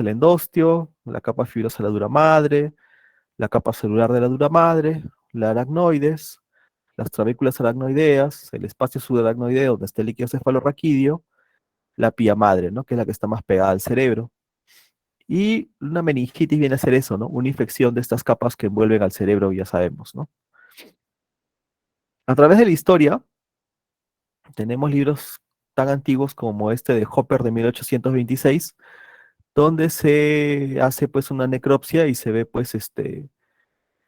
el endostio, la capa fibrosa de la dura madre, la capa celular de la dura madre, la aracnoides, las trabéculas aracnoideas, el espacio subaracnoideo donde está el líquido cefalorraquídeo, la pía madre, ¿no? Que es la que está más pegada al cerebro. Y una meningitis viene a ser eso, ¿no? Una infección de estas capas que envuelven al cerebro, ya sabemos, ¿no? A través de la historia, tenemos libros tan antiguos como este de Hopper de 1826, donde se hace pues una necropsia y se ve pues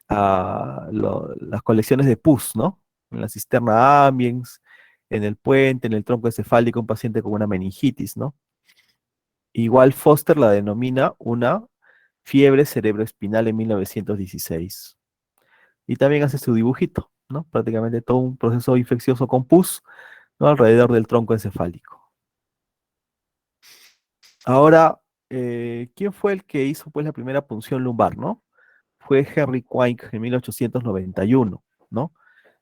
las colecciones de pus, ¿no? En la cisterna ambiens, en el puente, en el tronco encefálico, un paciente con una meningitis, ¿no? Igual Foster la denomina una fiebre cerebroespinal en 1916. Y también hace su dibujito, ¿no? Prácticamente todo un proceso infeccioso con pus, ¿no? Alrededor del tronco encefálico. Ahora, ¿quién fue el que hizo pues la primera punción lumbar, ¿no? Fue Henry Quine en 1891, ¿no?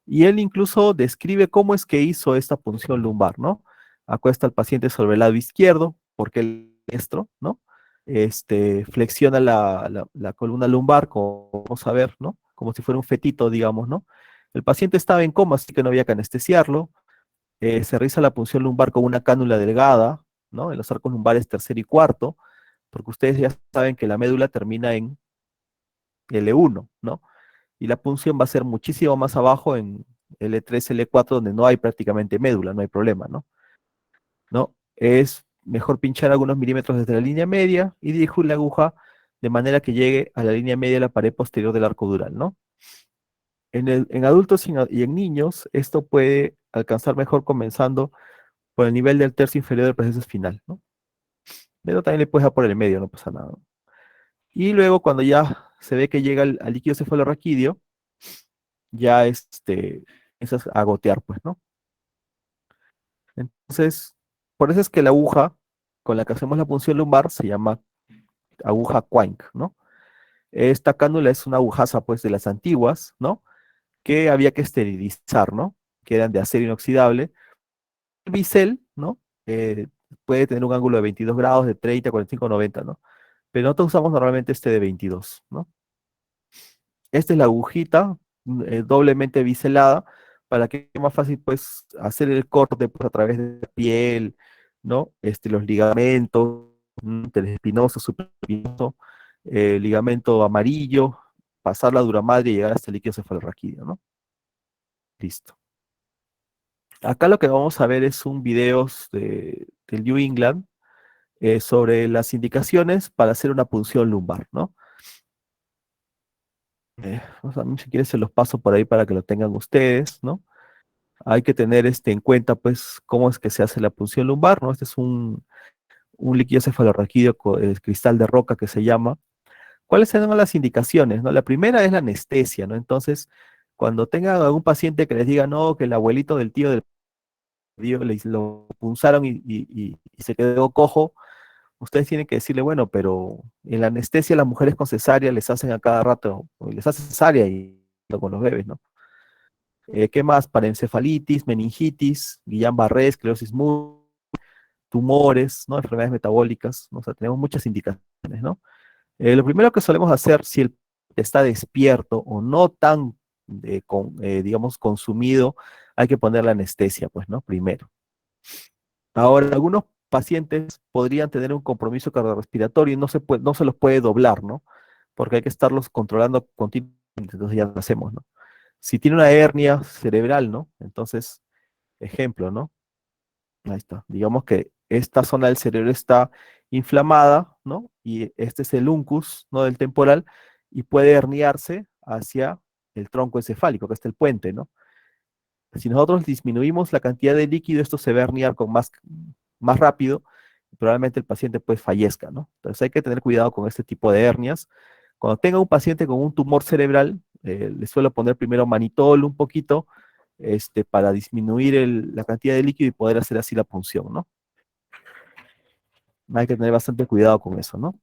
Y él incluso describe cómo es que hizo esta punción lumbar, ¿no? Acuesta al paciente sobre el lado izquierdo, porque el diestro, ¿no? Flexiona la columna lumbar, como vamos a ver, ¿no? Como si fuera un fetito, digamos, ¿no? El paciente estaba en coma, así que no había que anestesiarlo. Se realiza la punción lumbar con una cánula delgada, ¿no? En los arcos lumbares tercero y cuarto, porque ustedes ya saben que la médula termina en L1, ¿no? Y la punción va a ser muchísimo más abajo en L3, L4, donde no hay prácticamente médula, no hay problema, ¿no? ¿No? Es mejor pinchar algunos milímetros desde la línea media y dirigir la aguja de manera que llegue a la línea media de la pared posterior del arco dural, ¿no? En adultos y en niños, esto puede alcanzar mejor comenzando por el nivel del tercio inferior del proceso espinal, ¿no? Pero también le puedes dar por el medio, no pasa nada, ¿no? Y luego cuando ya se ve que llega al líquido cefalorraquídeo, ya empiezas a gotear, pues, ¿no? Entonces, por eso es que la aguja con la que hacemos la punción lumbar se llama aguja Quank, ¿no? Esta cánula es una agujaza, pues, de las antiguas, ¿no? Que había que esterilizar, ¿no? Que eran de acero inoxidable. El bisel, ¿no? Puede tener un ángulo de 22 grados, de 30, 45, 90, ¿no? Pero nosotros usamos normalmente este de 22, ¿no? Esta es la agujita doblemente biselada para que sea más fácil, pues, hacer el corte pues, a través de la piel, ¿no? Los ligamentos, interespinoso, supraespinoso, ligamento amarillo, pasar la dura madre y llegar hasta el líquido cefalorraquídeo, ¿no? Listo. Acá lo que vamos a ver es un video del New England sobre las indicaciones para hacer una punción lumbar, ¿no? A mí si quieres se los paso por ahí para que lo tengan ustedes, ¿no? Hay que tener en cuenta, pues, cómo es que se hace la punción lumbar, ¿no? Este es un líquido cefalorraquídeo, cristal de roca que se llama. ¿Cuáles son las indicaciones, no? La primera es la anestesia, ¿no? Entonces, cuando tengan algún paciente que les diga, no, que el abuelito del tío lo punzaron y se quedó cojo, ustedes tienen que decirle, bueno, pero en la anestesia las mujeres con cesárea les hacen a cada rato, o les hacen cesárea y con los bebés, ¿no? ¿Qué más? Paraencefalitis, meningitis, Guillain-Barré, esclerosis múltiple, tumores, ¿no? Enfermedades metabólicas, ¿no? O sea, tenemos muchas indicaciones, ¿no? Lo primero que solemos hacer si el paciente está despierto o no tan, digamos, consumido, hay que poner la anestesia, pues, ¿no? Primero. Ahora, algunos pacientes podrían tener un compromiso cardiorrespiratorio y no se los puede doblar, ¿no? Porque hay que estarlos controlando continuamente, entonces ya lo hacemos, ¿no? Si tiene una hernia cerebral, ¿no? Entonces, ejemplo, ¿no? Ahí está. Digamos que esta zona del cerebro está inflamada, ¿no? Y este es el uncus, ¿no? Del temporal, y puede herniarse hacia el tronco encefálico, que está el puente, ¿no? Si nosotros disminuimos la cantidad de líquido, esto se va a herniar más rápido, y probablemente el paciente pues fallezca, ¿no? Entonces hay que tener cuidado con este tipo de hernias. Cuando tenga un paciente con un tumor cerebral, le suelo poner primero manitol un poquito, para disminuir la cantidad de líquido y poder hacer así la punción, ¿no? Hay que tener bastante cuidado con eso, ¿no?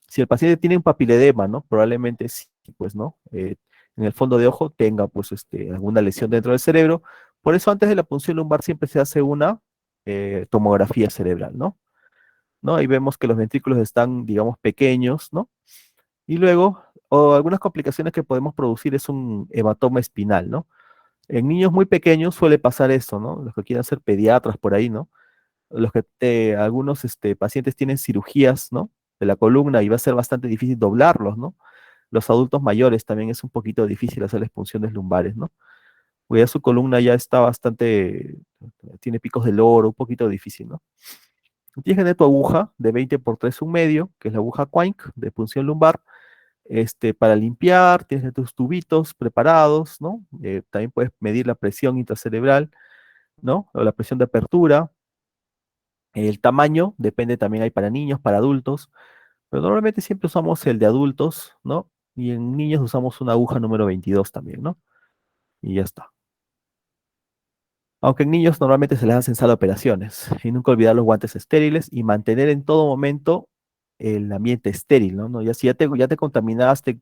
Si el paciente tiene un papiledema, ¿no? Probablemente sí, pues, ¿no? En el fondo de ojo tenga, pues, alguna lesión dentro del cerebro. Por eso antes de la punción lumbar siempre se hace una tomografía cerebral, ¿no? ¿no? Ahí vemos que los ventrículos están, digamos, pequeños, ¿no? Y luego, o algunas complicaciones que podemos producir es un hematoma espinal, ¿no? En niños muy pequeños suele pasar esto, ¿no? Los que quieran ser pediatras por ahí, ¿no? Algunos pacientes tienen cirugías, ¿no? De la columna y va a ser bastante difícil doblarlos, ¿no? Los adultos mayores también es un poquito difícil hacerles punciones lumbares, ¿no? Porque ya su columna ya está bastante, tiene picos de loro, un poquito difícil, ¿no? Tienes que tener tu aguja de 20 por 3,1 medio, que es la aguja Quank de punción lumbar, para limpiar, tienes tus tubitos preparados, ¿no? También puedes medir la presión intracerebral, ¿no? O la presión de apertura. El tamaño depende también, hay para niños, para adultos, pero normalmente siempre usamos el de adultos, ¿no? Y en niños usamos una aguja número 22 también, ¿no? Y ya está. Aunque en niños normalmente se les hacen sala de operaciones. Y nunca olvidar los guantes estériles y mantener en todo momento el ambiente estéril, ¿no? Ya si ya te contaminaste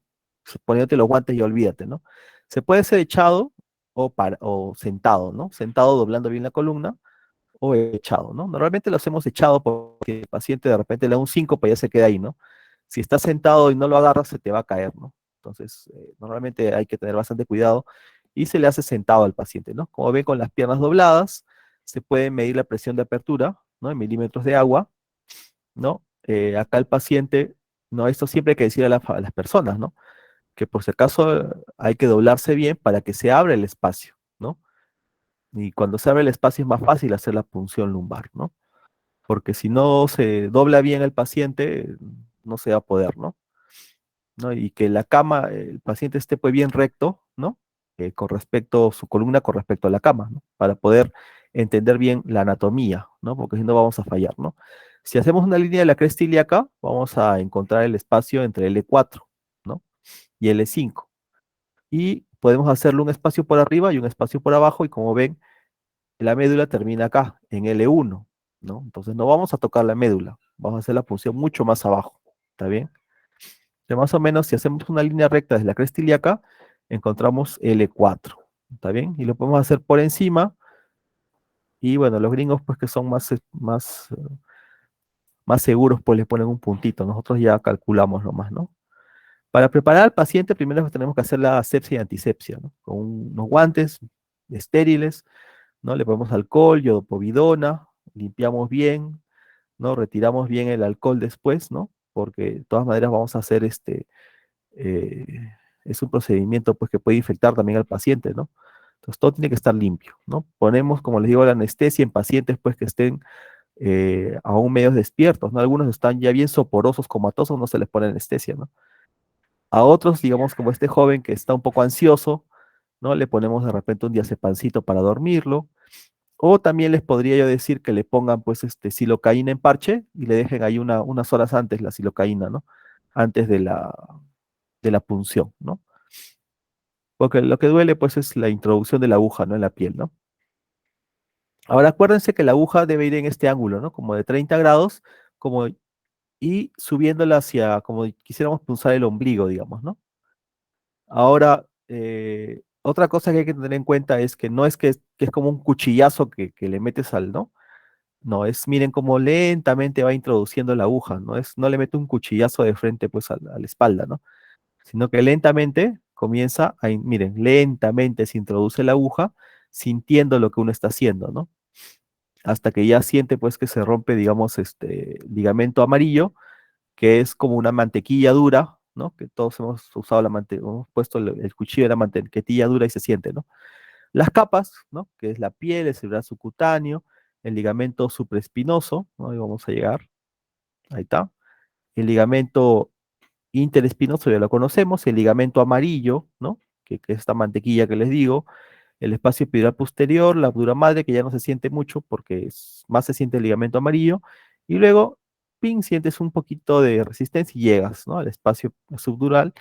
poniéndote los guantes, ya olvídate, ¿no? Se puede ser echado o sentado, ¿no? Sentado doblando bien la columna o echado, ¿no? Normalmente lo hacemos echado porque el paciente de repente le da un síncope y ya se queda ahí, ¿no? Si estás sentado y no lo agarras, se te va a caer, ¿no? Entonces, normalmente hay que tener bastante cuidado y se le hace sentado al paciente, ¿no? Como ven, con las piernas dobladas, se puede medir la presión de apertura, ¿no? En milímetros de agua, ¿no? Acá el paciente, ¿no? Esto siempre hay que decir a las personas, ¿no? Que por si acaso hay que doblarse bien para que se abra el espacio, ¿no? Y cuando se abre el espacio es más fácil hacer la punción lumbar, ¿no? Porque si no se dobla bien el paciente, no se va a poder, ¿no? ¿No? Y que la cama, el paciente esté pues bien recto, ¿no? Con respecto, su columna con respecto a la cama, ¿no? Para poder entender bien la anatomía, ¿no? Porque si no vamos a fallar, ¿no? Si hacemos una línea de la cresta ilíaca, vamos a encontrar el espacio entre L4, ¿no? Y L5. Y podemos hacerle un espacio por arriba y un espacio por abajo, y como ven, la médula termina acá, en L1, ¿no? Entonces no vamos a tocar la médula, vamos a hacer la punción mucho más abajo, ¿está bien? De más o menos, si hacemos una línea recta desde la cresta ilíaca, encontramos L4, ¿está bien? Y lo podemos hacer por encima, y bueno, los gringos pues que son más seguros pues le ponen un puntito, nosotros ya calculamos nomás, ¿no? Para preparar al paciente primero tenemos que hacer la asepsia y antisepsia, ¿no? Con unos guantes estériles, ¿no? Le ponemos alcohol, yodopovidona, limpiamos bien, ¿no? Retiramos bien el alcohol después, ¿no? Porque de todas maneras vamos a hacer eh, es un procedimiento pues que puede infectar también al paciente, ¿no? Entonces todo tiene que estar limpio, ¿no? Ponemos, como les digo, la anestesia en pacientes pues que estén aún medio despiertos, ¿no? Algunos están ya bien soporosos, comatosos, no se les pone anestesia, ¿no? A otros, digamos, como este joven que está un poco ansioso, ¿no? Le ponemos de repente un diazepancito para dormirlo, o también les podría yo decir que le pongan pues silocaína en parche y le dejen ahí unas horas antes la silocaína, ¿no? Antes de la punción, ¿no? Porque lo que duele pues es la introducción de la aguja, ¿no? En la piel, ¿no? Ahora acuérdense que la aguja debe ir en este ángulo, ¿no? Como de 30 grados, como y subiéndola hacia, como quisiéramos punzar el ombligo, digamos, ¿no? Ahora, otra cosa que hay que tener en cuenta es que no es que es como un cuchillazo que le metes ¿no? No, miren cómo lentamente va introduciendo la aguja, no le mete un cuchillazo de frente pues a la espalda, ¿no? Sino que lentamente comienza miren, lentamente se introduce la aguja sintiendo lo que uno está haciendo, ¿no? Hasta que ya siente pues que se rompe, digamos, este ligamento amarillo, que es como una mantequilla dura, ¿no? Que todos hemos usado hemos puesto el cuchillo de la mantequilla dura y se siente, ¿no? Las capas, ¿no? Que es la piel, el cerebral subcutáneo, el ligamento supraespinoso, ¿no? Ahí vamos a llegar, ahí está. El ligamento interespinoso ya lo conocemos, el ligamento amarillo, ¿no? Que es esta mantequilla que les digo, el espacio epidural posterior, la dura madre, que ya no se siente mucho porque más se siente el ligamento amarillo, y luego, ping, sientes un poquito de resistencia y llegas, ¿no? Al espacio subdural,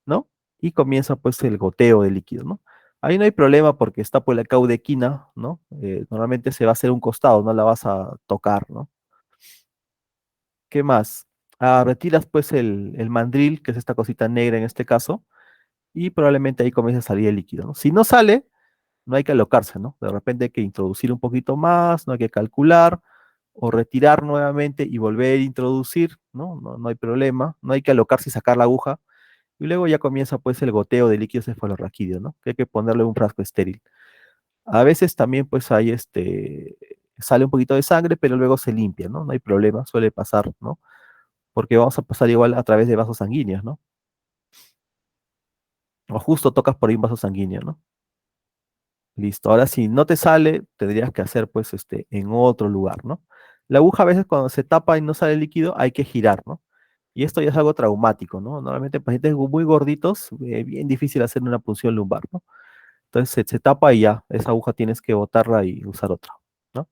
¿no? Y comienza pues el goteo de líquido, ¿no? Ahí no hay problema porque está por la caudequina, ¿no? Normalmente se va a hacer un costado, no la vas a tocar, ¿no? ¿Qué más? Retiras pues el mandril, que es esta cosita negra en este caso, y probablemente ahí comienza a salir el líquido, ¿no? Si no sale, no hay que alocarse, ¿no? De repente hay que introducir un poquito más, no hay que calcular, o retirar nuevamente y volver a introducir, ¿no? No hay problema, no hay que alocarse y sacar la aguja, y luego ya comienza pues el goteo de líquido cefalorraquídeo, ¿no? Que hay que ponerle un frasco estéril. A veces también pues hay sale un poquito de sangre, pero luego se limpia, ¿no? No hay problema, suele pasar, ¿no? Porque vamos a pasar igual a través de vasos sanguíneos, ¿no? O justo tocas por ahí un vaso sanguíneo, ¿no? Listo. Ahora, si no te sale, tendrías que hacer, pues, en otro lugar, ¿no? La aguja a veces cuando se tapa y no sale líquido, hay que girar, ¿no? Y esto ya es algo traumático, ¿no? Normalmente en pacientes muy gorditos, bien difícil hacer una punción lumbar, ¿no? Entonces se tapa y ya, esa aguja tienes que botarla y usar otra, ¿no?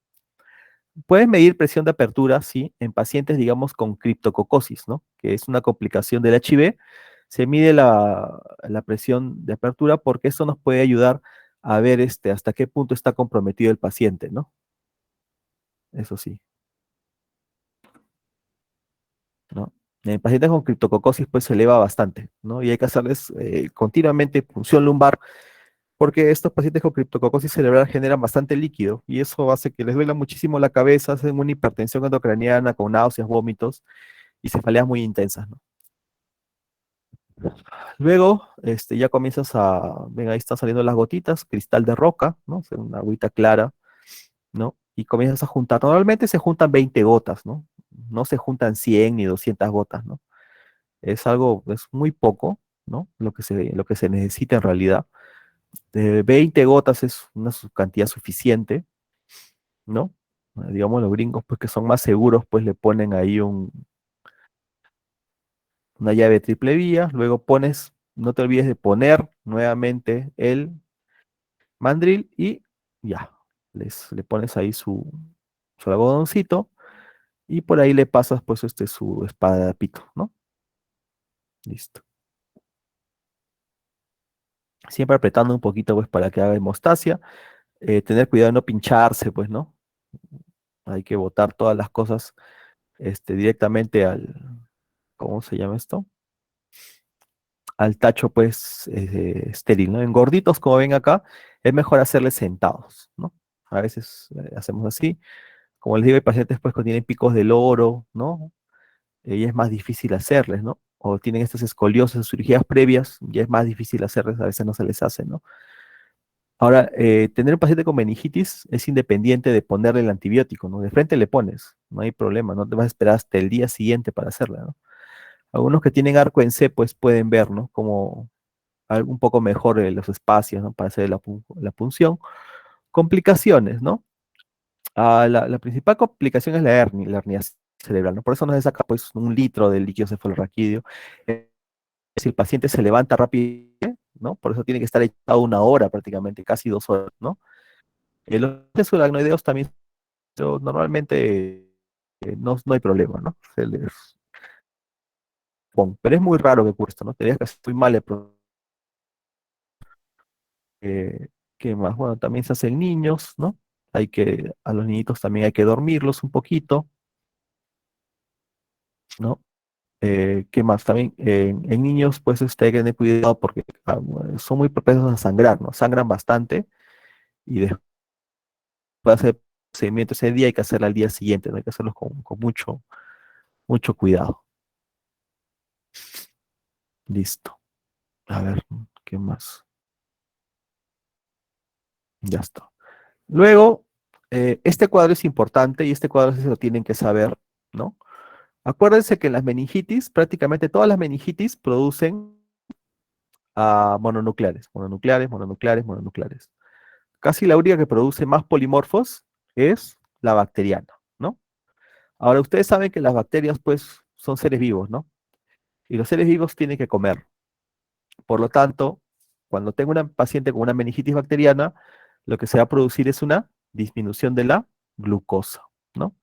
Puedes medir presión de apertura, sí, en pacientes, digamos, con criptococosis, ¿no? Que es una complicación del HIV. Se mide la presión de apertura porque eso nos puede ayudar a ver hasta qué punto está comprometido el paciente, ¿no? Eso sí, ¿no? En pacientes con criptococosis, pues se eleva bastante, ¿no? Y hay que hacerles continuamente punción lumbar porque estos pacientes con criptococosis cerebral generan bastante líquido y eso hace que les duela muchísimo la cabeza, hacen una hipertensión endocraniana con náuseas, vómitos y cefaleas muy intensas, ¿no? Luego, ya comienzas ven, ahí están saliendo las gotitas, cristal de roca, ¿no? O sea, una agüita clara, ¿no? Y comienzas a juntar. Normalmente se juntan 20 gotas, ¿no? No se juntan 100 ni 200 gotas, ¿no? Es muy poco, ¿no? Lo que se necesita en realidad. 20 gotas es una cantidad suficiente, ¿no? Digamos, los gringos, pues que son más seguros, pues le ponen ahí una llave triple vía, luego pones, no te olvides de poner nuevamente el mandril y ya, le pones ahí su algodoncito y por ahí le pasas pues su espada de pito, ¿no? Listo. Siempre apretando un poquito pues para que haga hemostasia, tener cuidado de no pincharse pues, ¿no? Hay que botar todas las cosas directamente ¿cómo se llama esto? Al tacho pues estéril, ¿no? En gorditos como ven acá, es mejor hacerles sentados, ¿no? A veces hacemos así. Como les digo, hay pacientes pues que tienen picos de loro, ¿no? Y es más difícil hacerles, ¿no? O tienen estas escoliosis, cirugías previas, ya es más difícil hacerles, a veces no se les hace, ¿no? Ahora, tener un paciente con meningitis es independiente de ponerle el antibiótico, ¿no? De frente le pones, no hay problema, no te vas a esperar hasta el día siguiente para hacerla, ¿no? Algunos que tienen arco en C, pues pueden ver, ¿no? Como algo un poco mejor los espacios, ¿no? Para hacer la punción. Complicaciones, ¿no? La principal complicación es la hernia cerebral, ¿no? Por eso no se saca pues un litro de líquido cefalorraquídeo. Si el paciente se levanta rápido, ¿no? Por eso tiene que estar echado 1 hora prácticamente, casi 2 horas, ¿no? Los aracnoideos también normalmente no hay problema, ¿no? Pero es muy raro que ocurra esto, ¿no? Tendrías que hacer muy mal ¿qué más? Bueno, también se hacen niños, ¿no? A los niñitos también hay que dormirlos un poquito, ¿no? ¿Qué más? También en niños, pues, hay que tener cuidado porque son muy propensos a sangrar, ¿no? Sangran bastante y después de hacer procedimiento ese día hay que hacerlo al día siguiente, ¿no? Hay que hacerlos con mucho, mucho cuidado. Listo. A ver, ¿qué más? Ya está. Luego, este cuadro es importante y este cuadro sí se lo tienen que saber, ¿no? Acuérdense que en las meningitis, prácticamente todas las meningitis producen mononucleares, mononucleares, mononucleares, mononucleares. Casi la única que produce más polimorfos es la bacteriana, ¿no? Ahora, ustedes saben que las bacterias, pues, son seres vivos, ¿no? Y los seres vivos tienen que comer. Por lo tanto, cuando tengo una paciente con una meningitis bacteriana, lo que se va a producir es una disminución de la glucosa, ¿no?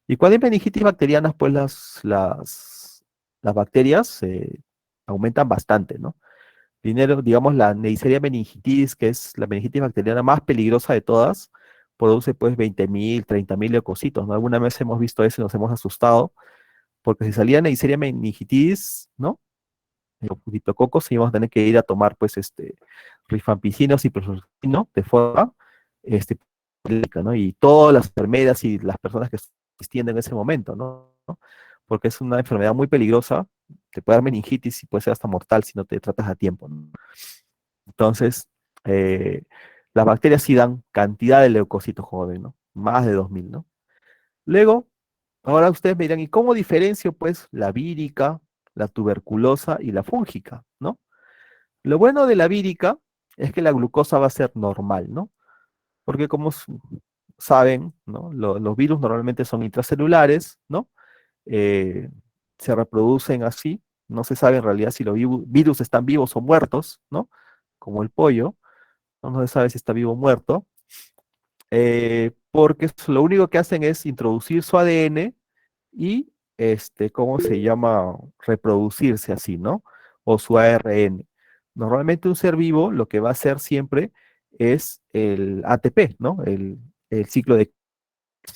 Y cuando hay meningitis bacterianas, pues las bacterias aumentan bastante, ¿no? Digamos, la Neisseria meningitis, que es la meningitis bacteriana más peligrosa de todas, produce pues 20.000, 30.000 leucocitos, ¿no? Alguna vez hemos visto eso y nos hemos asustado, porque si salía Neisseria meningitis, ¿no? O criptococos, íbamos a tener que ir a tomar pues rifampicina o ciprofloxacino de forma este, pública, ¿no? Y todas las enfermeras y las personas que existiendo en ese momento, ¿no? Porque es una enfermedad muy peligrosa, te puede dar meningitis y puede ser hasta mortal si no te tratas a tiempo, ¿no? Entonces, eh, las bacterias sí dan cantidad de leucocitos, como ven, ¿no? Más de 2000, ¿no? Luego, ahora ustedes me dirán, ¿y cómo diferencio, pues, la vírica, la tuberculosa y la fúngica, ¿no? Lo bueno de la vírica es que la glucosa va a ser normal, ¿no? Porque como saben, ¿no? Los virus normalmente son intracelulares, ¿no? Eh, se reproducen así, no se sabe en realidad si los virus están vivos o muertos, ¿no? Como el pollo, no se sabe si está vivo o muerto, porque lo único que hacen es introducir su ADN y, ¿cómo se llama? Reproducirse así, ¿no? O su ARN. Normalmente un ser vivo lo que va a hacer siempre es el ATP, ¿no? El ciclo de,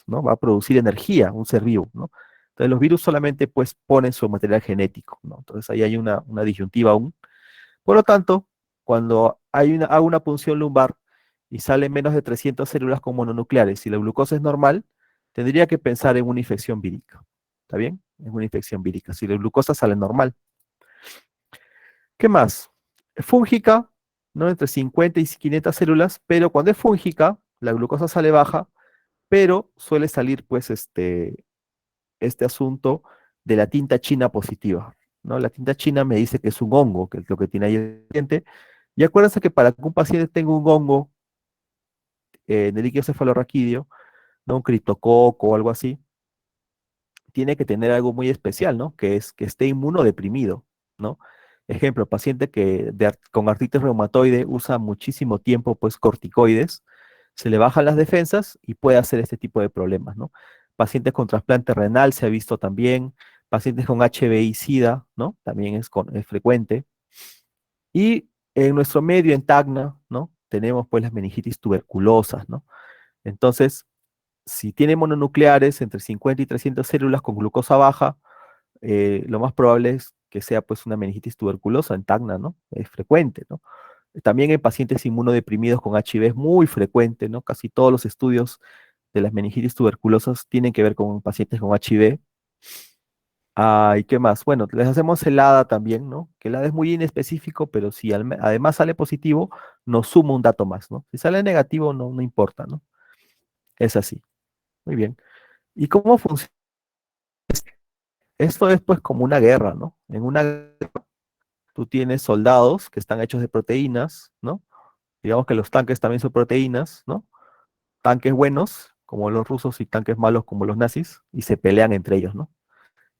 ¿no? Va a producir energía, un ser vivo, ¿no? Entonces los virus solamente pues ponen su material genético, ¿no? Entonces ahí hay una disyuntiva aún. Por lo tanto, cuando hago una punción lumbar y salen menos de 300 células con mononucleares y la glucosa es normal, tendría que pensar en una infección vírica. ¿Está bien? Es una infección vírica. Si la glucosa sale normal. ¿Qué más? Fúngica, ¿no? Entre 50 y 500 células, pero cuando es fúngica, la glucosa sale baja, pero suele salir pues este asunto de la tinta china positiva, ¿no? La tinta china me dice que es un hongo, que es lo que tiene ahí el paciente. Y acuérdense que para que un paciente tenga un hongo en el líquido cefalorraquídeo, ¿no? Un criptococo o algo así, tiene que tener algo muy especial, ¿no? Que es que esté inmunodeprimido, ¿no? Ejemplo, paciente que con artritis reumatoide usa muchísimo tiempo, pues, corticoides, se le bajan las defensas y puede hacer este tipo de problemas, ¿no? Pacientes con trasplante renal se ha visto también, pacientes con HIV-Sida, ¿no? También es frecuente. Y en nuestro medio, en Tacna, ¿no? Tenemos, pues, las meningitis tuberculosas, ¿no? Entonces, si tiene mononucleares entre 50 y 300 células con glucosa baja, lo más probable es que sea pues una meningitis tuberculosa en Tacna, ¿no? Es frecuente, ¿no? También en pacientes inmunodeprimidos con HIV es muy frecuente, ¿no? Casi todos los estudios de las meningitis tuberculosas tienen que ver con pacientes con HIV. Ah, ¿y qué más? Bueno, les hacemos helada también, ¿no? Que helada es muy inespecífico, pero si además sale positivo, nos suma un dato más, ¿no? Si sale negativo, no importa, ¿no? Es así. Muy bien. ¿Y cómo funciona? Esto es pues como una guerra, ¿no? En una guerra tú tienes soldados que están hechos de proteínas, ¿no? Digamos que los tanques también son proteínas, ¿no? Tanques buenos, como los rusos, y tanques malos, como los nazis, y se pelean entre ellos, ¿no?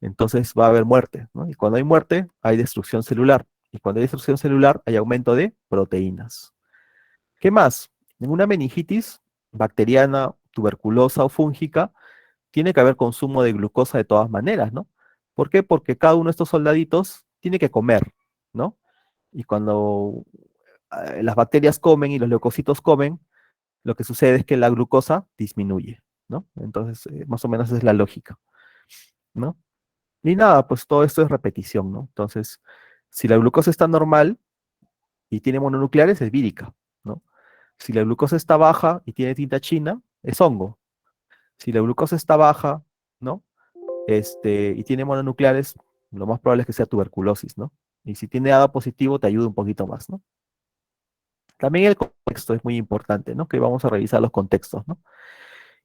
Entonces va a haber muerte, ¿no? Y cuando hay muerte, hay destrucción celular. Y cuando hay destrucción celular, hay aumento de proteínas. ¿Qué más? En una meningitis bacteriana, tuberculosa o fúngica, tiene que haber consumo de glucosa de todas maneras, ¿no? ¿Por qué? Porque cada uno de estos soldaditos tiene que comer, ¿no? Y cuando las bacterias comen y los leucocitos comen, lo que sucede es que la glucosa disminuye, ¿no? Entonces, más o menos esa es la lógica, ¿no? Y nada, pues todo esto es repetición, ¿no? Entonces, si la glucosa está normal y tiene mononucleares, es vírica, ¿no? Si la glucosa está baja y tiene tinta china, es hongo. Si la glucosa está baja, ¿no? Y tiene mononucleares, lo más probable es que sea tuberculosis, ¿no? Y si tiene ADA positivo, te ayuda un poquito más, ¿no? También el contexto es muy importante, ¿no? Que vamos a revisar los contextos, ¿no?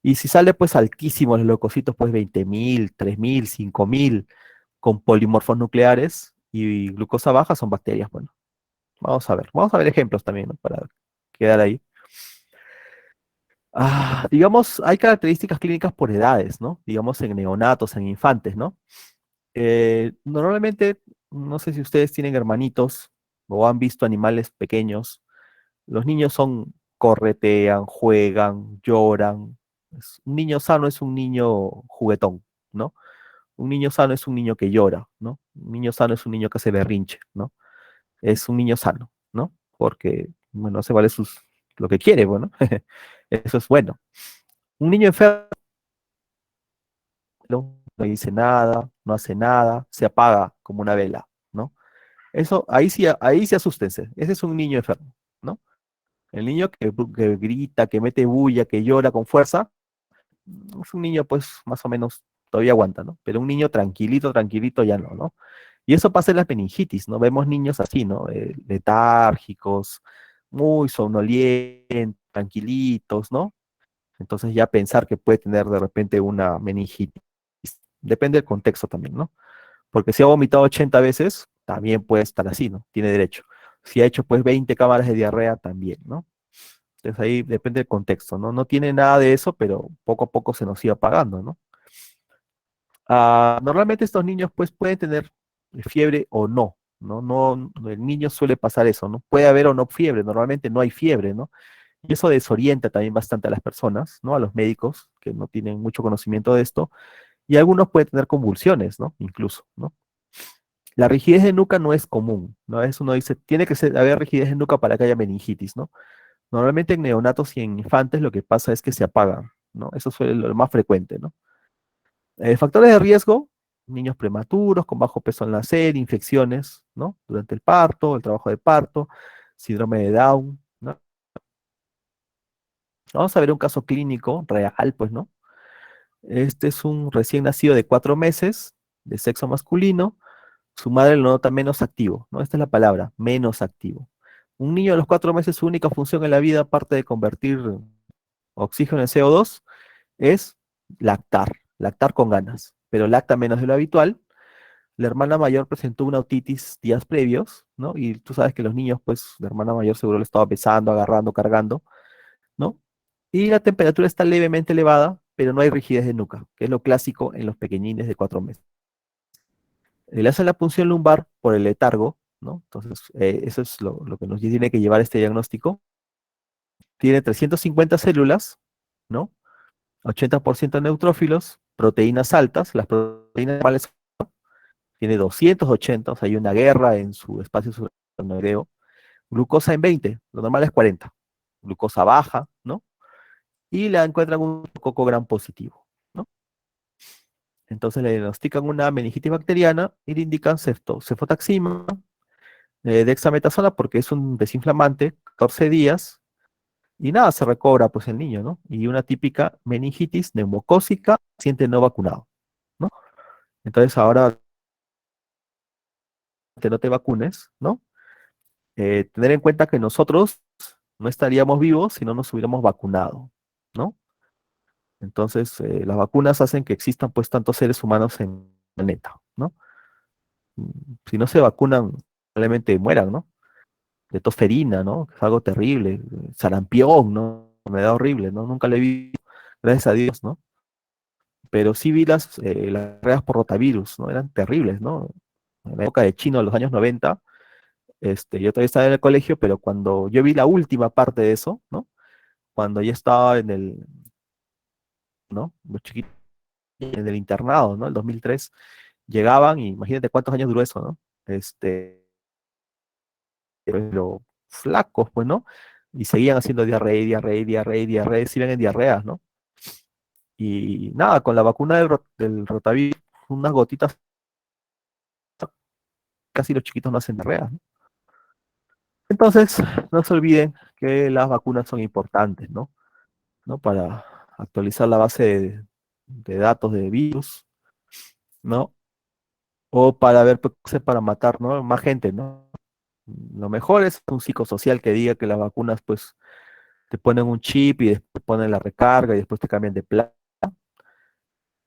Y si sale pues altísimo los leucocitos, pues 20.000, 3.000, 5.000, con polimorfos nucleares y glucosa baja, son bacterias, bueno. Vamos a ver ejemplos también, ¿no? Para quedar ahí. Digamos, hay características clínicas por edades, ¿no? Digamos en neonatos, en infantes, ¿no? Normalmente, no sé si ustedes tienen hermanitos o han visto animales pequeños. Los niños corretean, juegan, lloran. Un niño sano es un niño juguetón, ¿no? Un niño sano es un niño que llora, ¿no? Un niño sano es un niño que hace berrinche, ¿no? Es un niño sano, ¿no? Porque, bueno, hace vale lo que quiere, bueno. Eso es bueno. Un niño enfermo no dice nada, no hace nada, se apaga como una vela, ¿no? Eso, ahí sí asústense. Ese es un niño enfermo, ¿no? El niño que grita, que mete bulla, que llora con fuerza, Es un niño, pues, más o menos todavía aguanta, ¿no? Pero un niño tranquilito, tranquilito ya no, ¿no? Y eso pasa en las meningitis, ¿no? Vemos niños así, ¿no? Letárgicos, muy somnolientos, tranquilitos, ¿no? Entonces ya pensar que puede tener de repente una meningitis. Depende del contexto también, ¿no? Porque si ha vomitado 80 veces, también puede estar así, ¿no? Tiene derecho. Si ha hecho pues 20 cámaras de diarrea, también, ¿no? Entonces ahí depende del contexto, ¿no? No tiene nada de eso, pero poco a poco se nos iba apagando, ¿no? Normalmente estos niños pues pueden tener fiebre o no, ¿no? No, el niño suele pasar eso, ¿no? Puede haber o no fiebre, normalmente no hay fiebre, ¿no? Y eso desorienta también bastante a las personas, ¿no? A los médicos que no tienen mucho conocimiento de esto. Y algunos pueden tener convulsiones, ¿no? Incluso, ¿no? La rigidez de nuca no es común, ¿no? A veces uno dice, tiene que haber rigidez de nuca para que haya meningitis, ¿no? Normalmente en neonatos y en infantes lo que pasa es que se apagan, ¿no? Eso suele lo más frecuente, ¿no? Factores de riesgo, niños prematuros, con bajo peso al nacer, infecciones, ¿no? Durante el parto, el trabajo de parto, síndrome de Down, ¿no? Vamos a ver un caso clínico real, pues, ¿no? Este es un recién nacido de 4 meses, de sexo masculino. Su madre lo nota menos activo, ¿no? Esta es la palabra, menos activo. Un niño a los 4 meses, su única función en la vida, aparte de convertir oxígeno en CO2, es lactar, lactar con ganas, pero lacta menos de lo habitual. La hermana mayor presentó una otitis días previos, ¿no? Y tú sabes que los niños, pues, la hermana mayor seguro lo estaba besando, agarrando, cargando, ¿no? Y la temperatura está levemente elevada, pero no hay rigidez de nuca, que es lo clásico en los pequeñines de 4 meses. Le hacen la punción lumbar por el letargo, ¿no? Entonces, eso es lo que nos tiene que llevar a este diagnóstico. Tiene 350 células, ¿no? 80% neutrófilos, proteínas altas, las proteínas normales tiene 280, o sea, hay una guerra en su espacio sudoereo. Glucosa en 20, lo normal es 40. Glucosa baja, ¿no? Y la encuentran un coco gran positivo, ¿no? Entonces le diagnostican una meningitis bacteriana y le indican cefotaxima, dexametasona porque es un desinflamante, 14 días, y nada, se recobra pues el niño, ¿no? Y una típica meningitis neumocócica, paciente no vacunado, ¿no? Entonces ahora que no te vacunes, ¿no? Tener en cuenta que nosotros no estaríamos vivos si no nos hubiéramos vacunado, ¿no? Entonces, las vacunas hacen que existan pues tantos seres humanos en el planeta, ¿no? Si no se vacunan, probablemente mueran, ¿no? De tosferina, ¿no? Que es algo terrible, sarampión, ¿no? Enfermedad horrible, ¿no? Nunca le vi, gracias a Dios, ¿no? Pero sí vi las reas por rotavirus, ¿no? Eran terribles, ¿no? En la época de Chino, en los años 90, yo todavía estaba en el colegio, pero cuando yo vi la última parte de eso, ¿no? Cuando ya estaba ¿no? Los chiquitos en el internado, ¿no? El 2003, llegaban y imagínate cuántos años duró eso, ¿no? Pero flacos, pues, ¿no? Y seguían haciendo diarrea, diarrea, diarrea, diarrea, se iban en diarreas, ¿no? Y nada, con la vacuna del rotavirus, unas gotitas, casi los chiquitos no hacen diarrea, ¿no? Entonces, no se olviden que las vacunas son importantes, ¿no? ¿No? Para actualizar la base de datos de virus, ¿no? O para ver, pues, para matar, ¿no? Más gente, ¿no? Lo mejor es un psicosocial que diga que las vacunas, pues, te ponen un chip y después ponen la recarga y después te cambian de plan,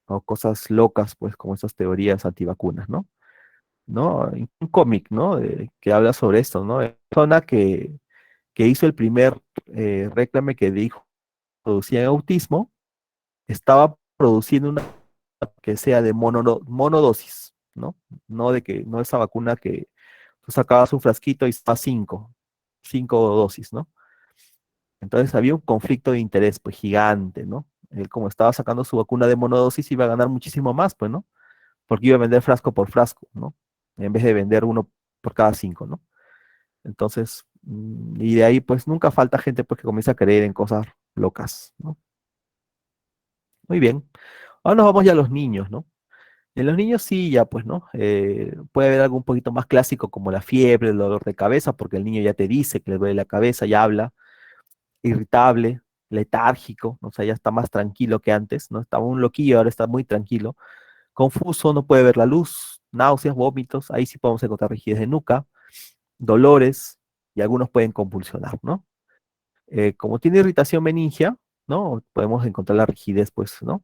o cosas locas, pues, como esas teorías antivacunas, ¿no? ¿No? Hay un cómic, ¿no? Que habla sobre esto, ¿no? La persona que hizo el primer réclame que dijo producía autismo, estaba produciendo una que sea de monodosis, ¿no? No de que, no esa vacuna que tú sacabas un frasquito y está cinco dosis, ¿no? Entonces había un conflicto de interés, pues gigante, ¿no? Él como estaba sacando su vacuna de monodosis iba a ganar muchísimo más, pues, ¿no? Porque iba a vender frasco por frasco, ¿no? En vez de vender uno por cada 5, ¿no? Entonces, y de ahí pues nunca falta gente pues que comienza a creer en cosas locas, ¿no? Muy bien. Ahora nos vamos ya a los niños, ¿no? En los niños sí, ya pues, ¿no? Puede haber algo un poquito más clásico como la fiebre, el dolor de cabeza, porque el niño ya te dice que le duele la cabeza, ya habla, irritable, letárgico, ¿no? O sea, ya está más tranquilo que antes, ¿no? Estaba un loquillo, ahora está muy tranquilo, confuso, no puede ver la luz, náuseas, vómitos, ahí sí podemos encontrar rigidez de nuca, dolores, y algunos pueden convulsionar, ¿no? Como tiene irritación meningia, ¿no? Podemos encontrar la rigidez, pues, ¿no?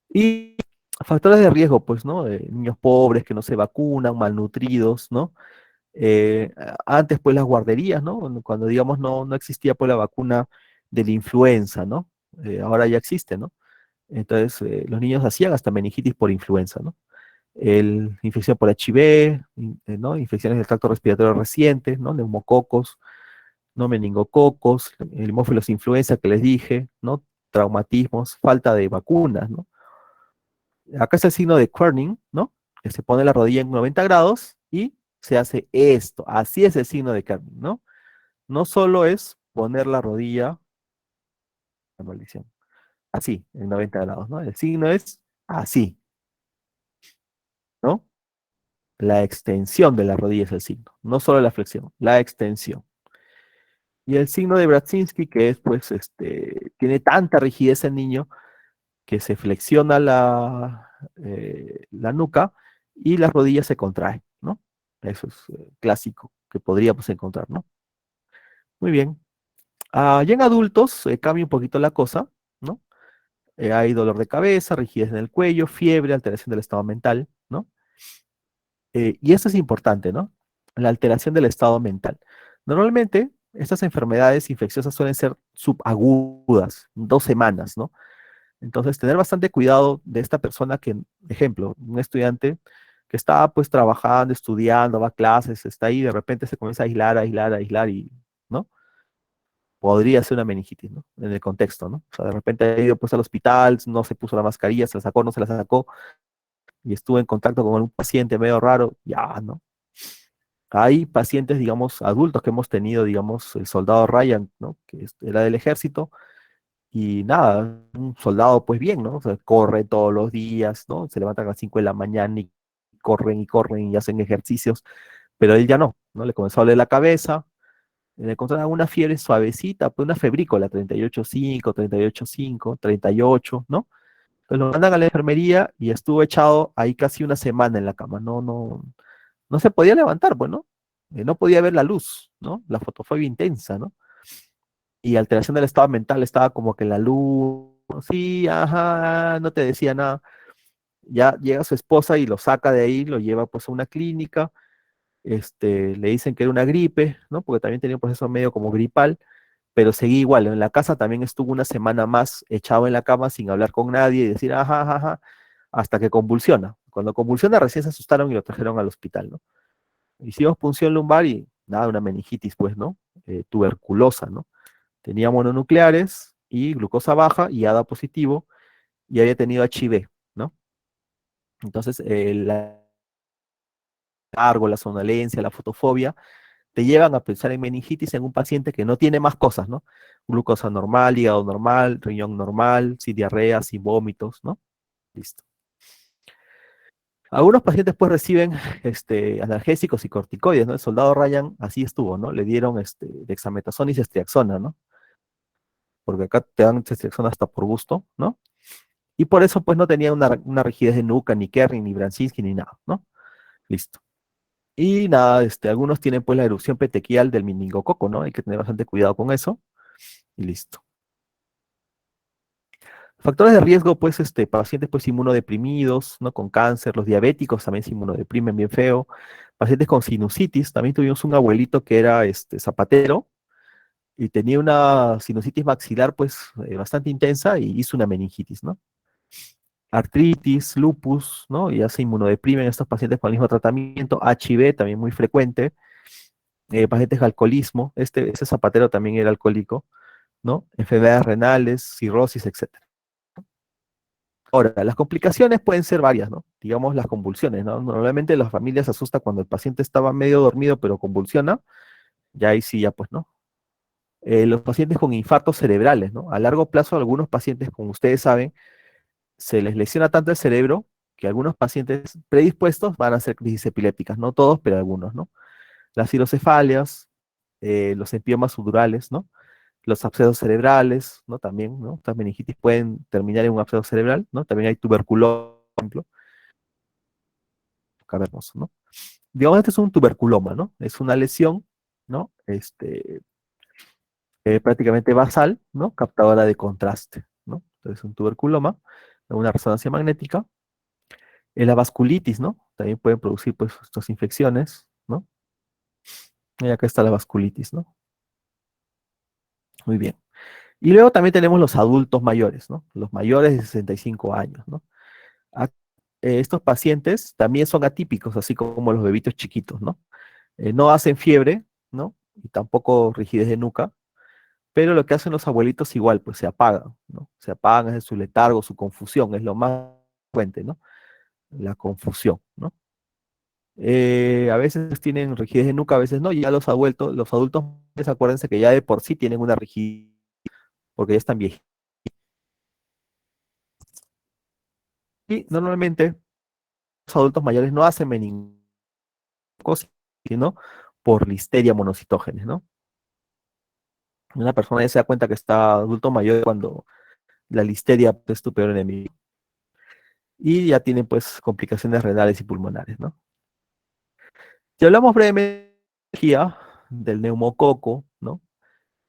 Y factores de riesgo, pues, ¿no? Niños pobres que no se vacunan, malnutridos, ¿no? Antes, pues, las guarderías, ¿no? Cuando, digamos, no existía, pues, la vacuna de la influenza, ¿no? Ahora ya existe, ¿no? Entonces, los niños hacían hasta meningitis por influenza, ¿no? Infección por HIV, ¿no? Infecciones del tracto respiratorio recientes, ¿no? Neumococos, ¿no? Meningococos, el hemófilos influenza que les dije, ¿no? Traumatismos, falta de vacunas, ¿no? Acá está el signo de Kerning, ¿no? Que se pone la rodilla en 90 grados y se hace esto. Así es el signo de Kerning, ¿no? No solo es poner la rodilla, la maldición, así, en 90 grados, ¿no? El signo es así, ¿no? La extensión de la rodilla es el signo, no solo la flexión, la extensión. Y el signo de Bratzinski, que es, pues, tiene tanta rigidez el niño que se flexiona la nuca y las rodillas se contraen, ¿no? Eso es clásico que podríamos encontrar, ¿no? Muy bien. Ya en adultos cambia un poquito la cosa, ¿no? Hay dolor de cabeza, rigidez en el cuello, fiebre, alteración del estado mental, ¿no? Y esto es importante, ¿no? La alteración del estado mental. Normalmente, estas enfermedades infecciosas suelen ser subagudas, 2 semanas, ¿no? Entonces, tener bastante cuidado de esta persona que, ejemplo, un estudiante que está pues trabajando, estudiando, va a clases, está ahí, de repente se comienza a aislar, aislar, aislar y, ¿no? Podría ser una meningitis, ¿no? En el contexto, ¿no? O sea, de repente ha ido pues al hospital, no se puso la mascarilla, se la sacó, no se la sacó, y estuvo en contacto con un paciente medio raro, ya, ¿no? Hay pacientes, digamos, adultos que hemos tenido, digamos, el soldado Ryan, ¿no? Que era del ejército, y nada, un soldado pues bien, ¿no? O sea, corre todos los días, ¿no? Se levantan a las 5 de la mañana y corren y hacen ejercicios, pero él ya no, ¿no? Le comenzó a doler la cabeza, le encontraron una fiebre suavecita, pues una febrícola, 38,5, 38,5, 38, ¿no? Entonces lo mandan a la enfermería y estuvo echado ahí casi una semana en la cama, no se podía levantar, pues, ¿no? No podía ver la luz, ¿no? La fotofobia intensa, ¿no? Y alteración del estado mental, estaba como que en la luz, sí, ajá, no te decía nada. Ya llega su esposa y lo saca de ahí, lo lleva pues a una clínica, le dicen que era una gripe, ¿no? Porque también tenía un proceso medio como gripal, pero seguía igual. En la casa también estuvo una semana más echado en la cama sin hablar con nadie y decir, ajá, ajá, ajá, hasta que convulsiona. Cuando convulsiona recién se asustaron y lo trajeron al hospital, ¿no? Hicimos punción lumbar y nada, una meningitis, pues, ¿no? Tuberculosa, ¿no? Tenía mononucleares y glucosa baja y ADA positivo y había tenido HIV, ¿no? Entonces, la cargo, la somnolencia, la fotofobia, te llevan a pensar en meningitis en un paciente que no tiene más cosas, ¿no? Glucosa normal, hígado normal, riñón normal, sin diarrea, sin vómitos, ¿no? Listo. Algunos pacientes pues reciben analgésicos y corticoides, ¿no? El soldado Ryan así estuvo, ¿no? Le dieron dexametasona y ceftriaxona, ¿no? Porque acá te dan ceftriaxona hasta por gusto, ¿no? Y por eso pues no tenía una rigidez de nuca, ni Kerning, ni Bransinski, ni nada, ¿no? Listo. Y nada, algunos tienen pues la erupción petequial del meningococo, ¿no? Hay que tener bastante cuidado con eso. Y listo. Factores de riesgo, pues, pacientes pues inmunodeprimidos, ¿no? Con cáncer, los diabéticos también se inmunodeprimen bien feo. Pacientes con sinusitis, también tuvimos un abuelito que era zapatero y tenía una sinusitis maxilar pues bastante intensa y hizo una meningitis, ¿no? Artritis, lupus, ¿no? Ya se inmunodeprimen estos pacientes con el mismo tratamiento. HIV también muy frecuente. Pacientes de alcoholismo, ese zapatero también era alcohólico, ¿no? Enfermedades renales, cirrosis, etcétera. Ahora, las complicaciones pueden ser varias, ¿no? Digamos las convulsiones, ¿no? Normalmente las familias se asustan cuando el paciente estaba medio dormido pero convulsiona, ya ahí sí, ya pues, ¿no? Los pacientes con infartos cerebrales, ¿no? A largo plazo, algunos pacientes, como ustedes saben, se les lesiona tanto el cerebro que algunos pacientes predispuestos van a hacer crisis epilépticas, no todos, pero algunos, ¿no? Las hidrocefalias, los empiomas sudorales, ¿no? los abscesos cerebrales, ¿no? También, ¿no? Estas meningitis pueden terminar en un absceso cerebral, ¿no? También hay tuberculosis, por ejemplo, cavernoso, ¿no? Digamos, este es un tuberculoma, ¿no? Es una lesión, ¿no? Prácticamente basal, ¿no? Captadora de contraste, ¿no? Entonces, un tuberculoma, una resonancia magnética. La vasculitis, ¿no? También pueden producir, pues, estas infecciones, ¿no? Y acá está la vasculitis, ¿no? Muy bien. Y luego también tenemos los adultos mayores, ¿no? Los mayores de 65 años, ¿no? A- Estos pacientes también son atípicos, así como los bebitos chiquitos, ¿no? No hacen fiebre, ¿no? Y tampoco rigidez de nuca, pero lo que hacen los abuelitos igual, pues se apagan, ¿no? Se apagan, es su letargo, su confusión, es lo más frecuente, ¿no? La confusión, ¿no? A veces tienen rigidez de nuca, a veces no, y ya los adultos, pues, acuérdense que ya de por sí tienen una rigidez, porque ya están viejitos. Y normalmente los adultos mayores no hacen meningocosis, sino por listeria monocitógenes, ¿no? Una persona ya se da cuenta que está adulto mayor cuando la listeria es tu peor enemigo. Y ya tienen, pues, complicaciones renales y pulmonares, ¿no? Si hablamos brevemente del neumococo, ¿no?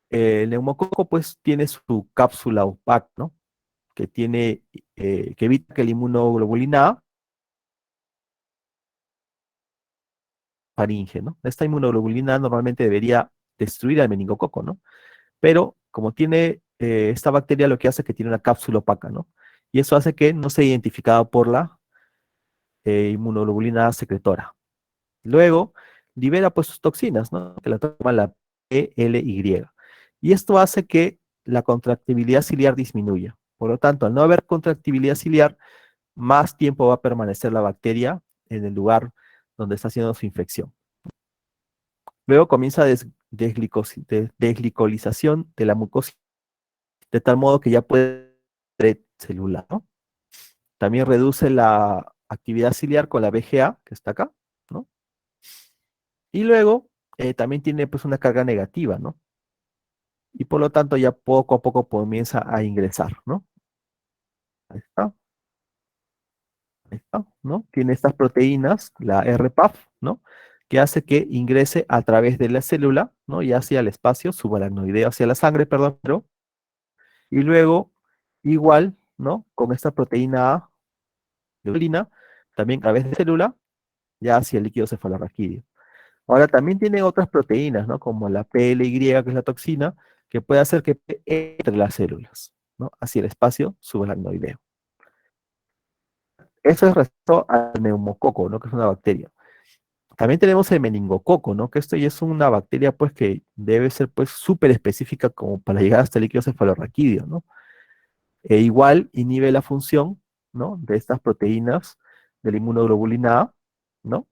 El neumococo, pues, tiene su cápsula opaca, ¿no? Que tiene, que evita que la inmunoglobulina A faringe, ¿no? Esta inmunoglobulina A normalmente debería destruir al meningococo, ¿no? Pero como tiene esta bacteria, lo que hace es que tiene una cápsula opaca, ¿no? Y eso hace que no sea identificada por la inmunoglobulina A secretora. Luego, libera, pues, sus toxinas, ¿no? Que la toma la PLY. Y esto hace que la contractibilidad ciliar disminuya. Por lo tanto, al no haber contractibilidad ciliar, más tiempo va a permanecer la bacteria en el lugar donde está haciendo su infección. Luego comienza desglicolización de la mucosa, de tal modo que ya puede ser celular, ¿no? También reduce la actividad ciliar con la VGA, que está acá, ¿no? Y luego también tiene, pues, una carga negativa, ¿no? Y por lo tanto ya poco a poco comienza a ingresar, ¿no? Ahí está, ahí está, ¿no? Tiene estas proteínas, la RPAF, ¿no? Que hace que ingrese a través de la célula, ¿no? Y hacia el espacio subaracnoideo, hacia la sangre, perdón, pero, y luego, igual, ¿no? Con esta proteína A, globulina, también a través de la célula, ya hacia el líquido cefalorraquídeo. Ahora también tiene otras proteínas, ¿no? Como la PLY, que es la toxina, que puede hacer que entre las células, ¿no? Hacia el espacio subaracnoideo. Eso es respecto al neumococo, ¿no? Que es una bacteria. También tenemos el meningococo, ¿no? Que esto ya es una bacteria, pues, que debe ser, pues, súper específica como para llegar hasta el líquido cefalorraquídeo, ¿no? E igual inhibe la función, ¿no? De estas proteínas de la inmunoglobulina A, ¿no?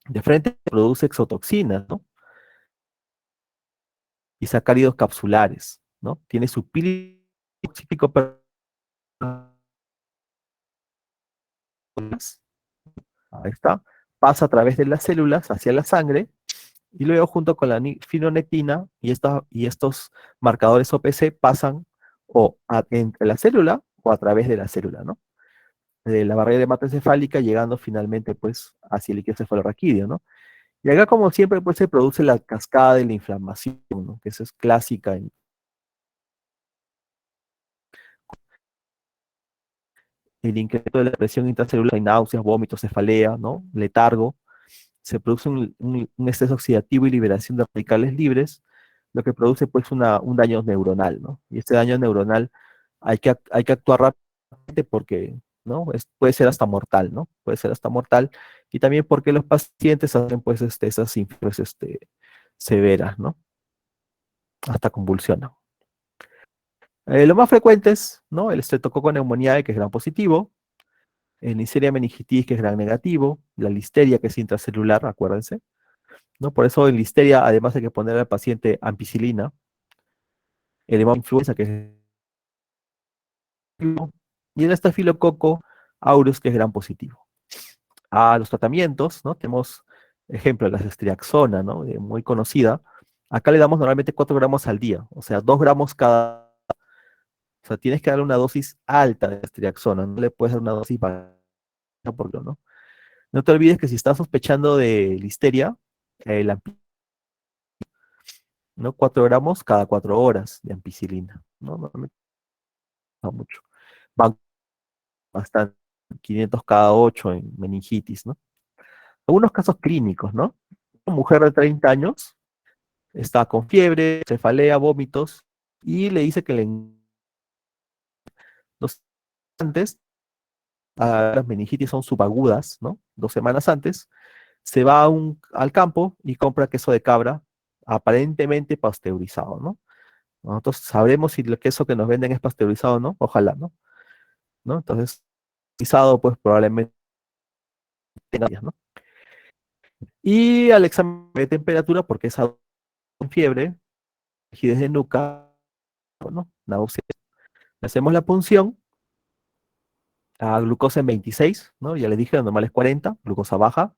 De frente produce exotoxinas, ¿no? Y sacáridos capsulares, ¿no? Tiene su pili tóxico, ahí está, pasa a través de las células hacia la sangre y luego junto con la fibronectina y estos marcadores OPC pasan entre la célula o a través de la célula, ¿no? De la barrera hematoencefálica llegando finalmente, pues, hacia el líquido cefalorraquídeo, ¿no? Y acá, como siempre, pues, se produce la cascada de la inflamación, ¿no? Que eso es clásica en el incremento de la presión intracelular, hay náuseas, vómitos, cefalea, ¿no? Letargo, se produce un estrés oxidativo y liberación de radicales libres, lo que produce, pues, un daño neuronal, ¿no? Y este daño neuronal hay que actuar rápidamente porque, ¿no? Puede ser hasta mortal, ¿no? Puede ser hasta mortal, y también porque los pacientes hacen, pues, esas infecciones severas, ¿no? Hasta convulsionan. Lo más frecuente es, ¿no? El estreptococo pneumoniae, que es gran positivo, el Neisseria meningitis, que es gran negativo, la listeria, que es intracelular, acuérdense, ¿no? Por eso en listeria, además hay que poner al paciente ampicilina, el influenza, que es, y el estafilococo aureus, que es gran positivo. A los tratamientos, ¿no? Tenemos ejemplo, la ceftriaxona, ¿no? Muy conocida, Acá le damos normalmente 4 gramos al día, o sea, 2 gramos cada. O sea, tienes que darle una dosis alta de estriaxona, no le puedes dar una dosis baja, porque no. No te olvides que si estás sospechando de listeria, la ¿no? 4 gramos cada 4 horas de ampicilina, ¿no? No me da mucho. Van bastante, 500 cada 8 en meningitis, ¿no? Algunos casos clínicos, ¿no? Una mujer de 30 años está con fiebre, cefalea, vómitos, y le dice que dos antes, las meningitis son subagudas, ¿no? 2 semanas antes, se va al campo y compra queso de cabra, aparentemente pasteurizado, ¿no? Nosotros sabremos si el queso que nos venden es pasteurizado o no, ojalá, ¿no? ¿No? Entonces, pasteurizado, pues probablemente tenga, ¿no? Y al examen de temperatura, porque es con fiebre, rigidez de nuca, ¿no? Náusea. Hacemos la punción a glucosa en 26, ¿no? Ya les dije, lo normal es 40, glucosa baja.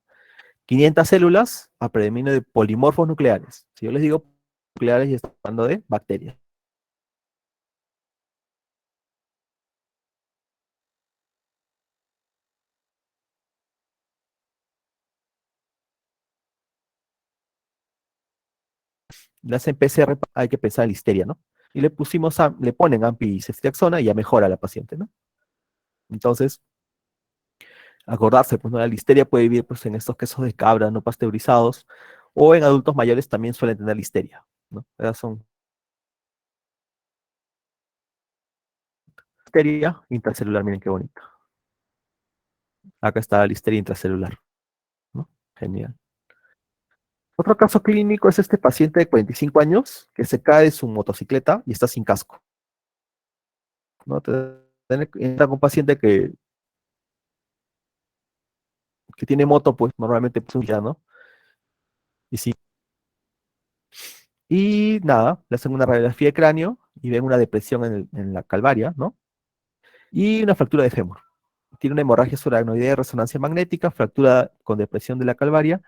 500 células a predominio de polimorfos nucleares. Si yo les digo nucleares, ya estoy hablando de bacterias. Le hacen PCR, hay que pensar en listeria, ¿no? Y le ponen ampiceftriaxona y ya mejora la paciente, ¿no? Entonces, acordarse, pues, ¿no? La listeria puede vivir, pues, en estos quesos de cabra no pasteurizados, o en adultos mayores también suelen tener listeria, ¿no? Esas son listeria intracelular, miren qué bonito. Acá está la listeria intracelular, ¿no? Genial. Otro caso clínico es este paciente de 45 años que se cae de su motocicleta y está sin casco, ¿no? Entra con un paciente que tiene moto, pues normalmente pues, ya, ¿no? Y sí. Y nada, le hacen una radiografía de cráneo y ven una depresión en la calvaria, ¿no? Y una fractura de fémur. Tiene una hemorragia subaracnoidea de resonancia magnética, fractura con depresión de la calvaria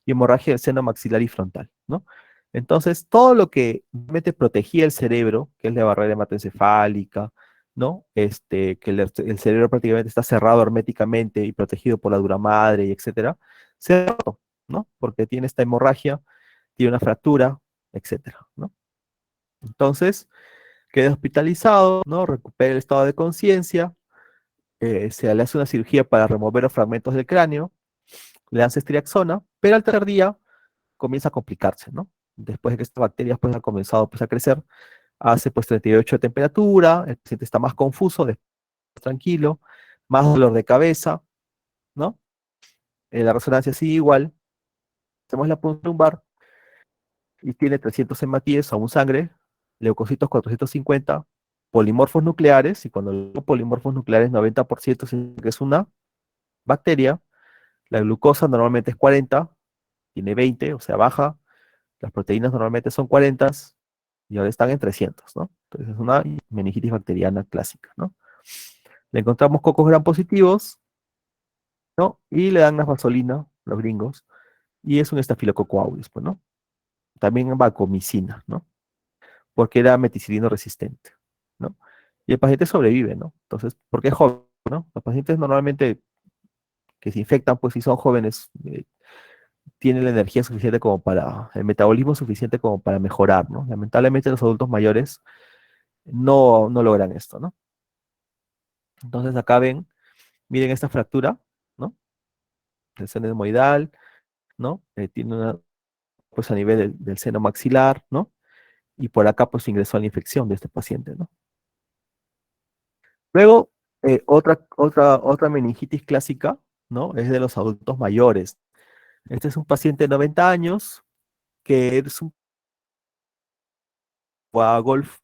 y hemorragia del seno maxilar y frontal, ¿no? Entonces, todo lo que realmente protegía el cerebro, que es la barrera hematoencefálica, ¿no? Que el cerebro prácticamente está cerrado herméticamente y protegido por la dura madre y etcétera, se roto, ¿no? Porque tiene esta hemorragia, tiene una fractura, etcétera, ¿no? Entonces, queda hospitalizado, ¿no? Recupera el estado de conciencia, se le hace una cirugía para remover los fragmentos del cráneo, le dan ceftriaxona, pero al tercer día comienza a complicarse, ¿no? Después de que estas bacterias pues han comenzado pues a crecer, hace pues 38 de temperatura, el paciente está más confuso, después tranquilo, más dolor de cabeza, ¿no? La resonancia sigue igual, hacemos la punta lumbar y tiene 300 hematíes, aún sangre, leucocitos 450, polimorfos nucleares, y cuando digo polimorfos nucleares 90% significa que es una bacteria, la glucosa normalmente es 40, tiene 20, o sea, baja, las proteínas normalmente son 40 y ahora están en 300, ¿no? Entonces es una meningitis bacteriana clásica, ¿no? Le encontramos cocos gram positivos, ¿no? Y le dan vasolina, los gringos, y es un estafilococo aureus, pues, ¿no? También vancomicina, ¿no? Porque era meticilino resistente, ¿no? Y el paciente sobrevive, ¿no? Entonces, porque es joven, ¿no? Los pacientes normalmente que se infectan, pues si son jóvenes, tienen la energía suficiente como para, el metabolismo suficiente como para mejorar, ¿no? Lamentablemente los adultos mayores no logran esto, ¿no? Entonces acá ven, miren esta fractura, ¿no? El seno etmoidal, ¿no? Tiene una, pues a nivel del seno maxilar, ¿no? Y por acá pues ingresó la infección de este paciente, ¿no? Luego, otra meningitis clásica, ¿no? Es de los adultos mayores. Este es un paciente de 90 años que es un juega golf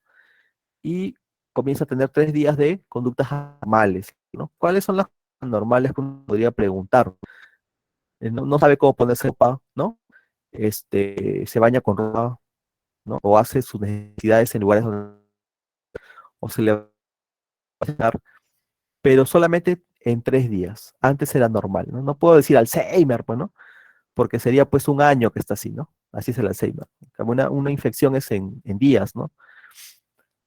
y comienza a tener 3 días de conductas anormales, ¿no? ¿Cuáles son las normales que uno podría preguntar? No sabe cómo ponerse ropa, ¿no? Se baña con ropa, ¿no? O hace sus necesidades en lugares donde o se le va a hacer, pero solamente en 3 días. Antes era normal, ¿no? No puedo decir Alzheimer, pues, ¿no? Porque sería pues un año que está así, ¿no? Así es el Alzheimer. Una infección es en días, ¿no?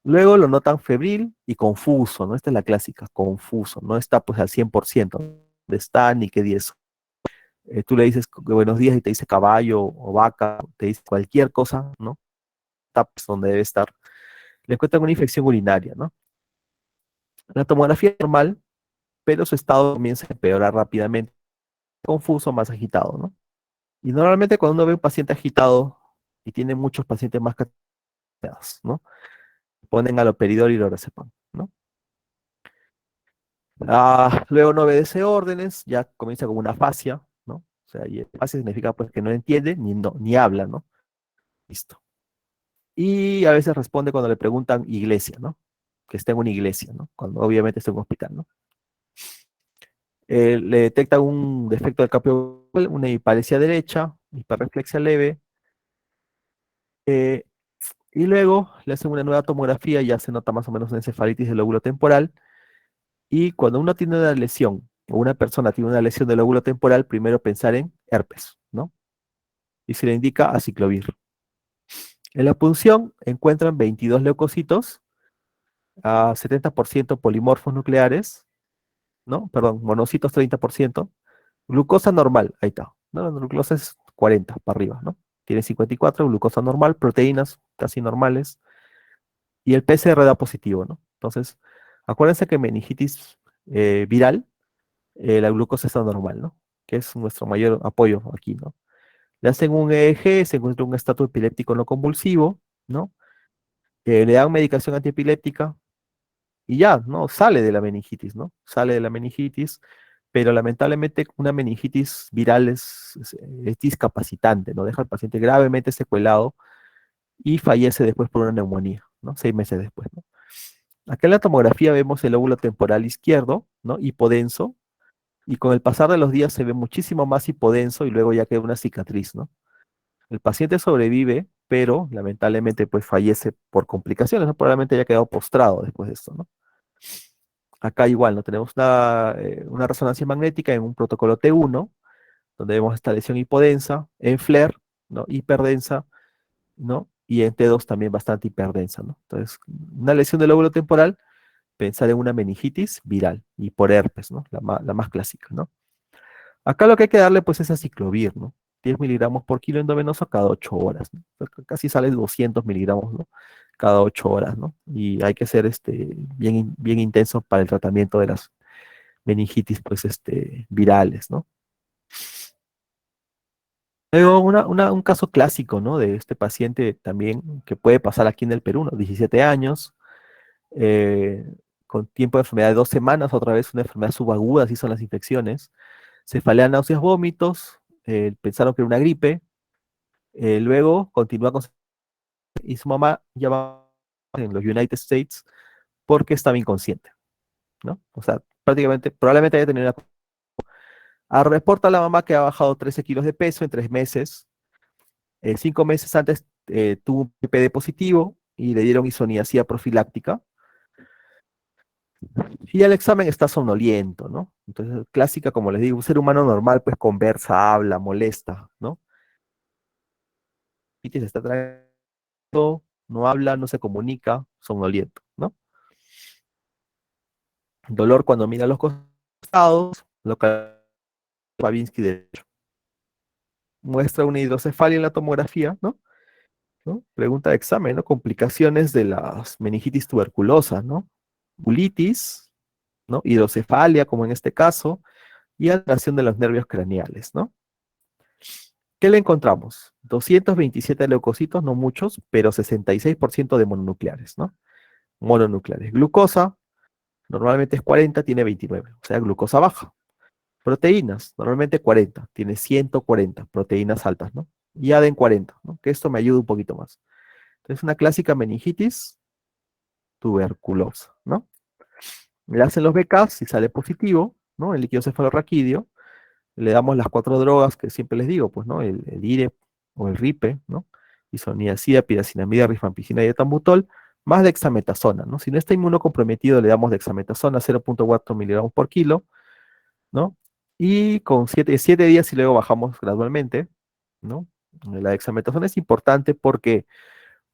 Luego lo notan febril y confuso, ¿no? Esta es la clásica, confuso, no está pues al 100%, ¿dónde está ni qué día es? Tú le dices buenos días y te dice caballo o vaca, te dice cualquier cosa, ¿no? Está pues, donde debe estar. Le encuentran una infección urinaria, ¿no? La tomografía es normal, pero su estado comienza a empeorar rápidamente, confuso, más agitado, ¿no? Y normalmente cuando uno ve un paciente agitado y tiene muchos pacientes más cateados, ¿no? Ponen aloperidol y lorazepam, ¿no? Luego no obedece órdenes, ya comienza con una afasia, ¿no? O sea, y afasia significa pues que no entiende ni, no, ni habla, ¿no? Listo. Y a veces responde cuando le preguntan iglesia, ¿no? Que está en una iglesia, ¿no? Cuando obviamente está en un hospital, ¿no? Le detectan un defecto del capio, una hiparesia derecha, hiperreflexia leve, eh, y luego le hacen una nueva tomografía, ya se nota más o menos una encefalitis del lóbulo temporal, y cuando uno tiene una lesión, o una persona tiene una lesión del lóbulo temporal, primero pensar en herpes, ¿no? Y se le indica aciclovir. En la punción encuentran 22 leucocitos, a 70% polimorfos nucleares, ¿no? Perdón, monocitos 30%, glucosa normal, ahí está, ¿no? La glucosa es 40 para arriba, ¿no? Tiene 54, glucosa normal, proteínas casi normales, y el PCR da positivo, ¿no? Entonces, acuérdense que en meningitis viral, la glucosa está normal, ¿no? Que es nuestro mayor apoyo aquí, ¿no? Le hacen un EEG, se encuentra un estatus epiléptico no convulsivo, ¿no? Le dan medicación antiepiléptica y ya, ¿no? Sale de la meningitis, ¿no? Sale de la meningitis, pero lamentablemente una meningitis viral es discapacitante, ¿no? Deja al paciente gravemente secuelado y fallece después por una neumonía, ¿no? 6 meses después, ¿no? Acá en la tomografía vemos el lóbulo temporal izquierdo, ¿no? Hipodenso, y con el pasar de los días se ve muchísimo más hipodenso y luego ya queda una cicatriz, ¿no? El paciente sobrevive, pero lamentablemente pues fallece por complicaciones, ¿no? Probablemente haya quedado postrado después de esto, ¿no? Acá igual, ¿no? Tenemos una resonancia magnética en un protocolo T1, donde vemos esta lesión hipodensa, en FLAIR, ¿no? Hiperdensa, ¿no? Y en T2 también bastante hiperdensa, ¿no? Entonces, una lesión del lóbulo temporal, pensar en una meningitis viral y por herpes, ¿no? La más clásica, ¿no? Acá lo que hay que darle pues es aciclovir, ¿no? 10 miligramos por kilo endovenoso cada 8 horas, ¿no? O sea, casi sale 200 miligramos, ¿no? Cada 8 horas, ¿no? Y hay que ser bien intenso para el tratamiento de las meningitis, pues, virales, ¿no? Luego, un caso clásico, ¿no? De este paciente también que puede pasar aquí en el Perú, ¿no? 17 años, eh, con tiempo de enfermedad de 2 semanas, otra vez una enfermedad subaguda, así son las infecciones, cefalea, náuseas, vómitos, pensaron que era una gripe, luego continúa con y su mamá ya va en los United States porque estaba inconsciente, ¿no? O sea, prácticamente, probablemente haya tenido una... reporta a la mamá que ha bajado 13 kilos de peso en 3 meses. 5 meses antes tuvo un PPD positivo y le dieron isoniazida profiláctica. Y el examen está somnoliento, ¿no? Entonces, clásica, como les digo, un ser humano normal, pues conversa, habla, molesta, ¿no? Y se está trayendo, no habla, no se comunica, somnoliento, ¿no? Dolor cuando mira los costados, local Babinski derecho. Muestra una hidrocefalia en la tomografía, ¿no? ¿No? Pregunta de examen, ¿no? Complicaciones de las meningitis tuberculosas, ¿no? Bulitis, ¿no? Hidrocefalia, como en este caso, y alteración de los nervios craneales, ¿no? ¿Qué le encontramos? 227 leucocitos, no muchos, pero 66% de mononucleares, ¿no? Mononucleares. Glucosa, normalmente es 40, tiene 29, o sea, glucosa baja. Proteínas, normalmente 40, tiene 140 proteínas altas, ¿no? Y ADN 40, ¿no? Que esto me ayuda un poquito más. Entonces, una clásica meningitis tuberculosa, ¿no? Le hacen los BK si sale positivo, ¿no? El líquido cefalorraquídeo, le damos las 4 drogas que siempre les digo, pues, ¿no? El IRE o el RIPE, ¿no? Isoniazida, piracinamida, rifampicina y etambutol, más dexametasona, ¿no? Si no está inmunocomprometido, le damos dexametasona 0,4 miligramos por kilo, ¿no? Y con 7 días y luego bajamos gradualmente, ¿no? La dexametasona es importante porque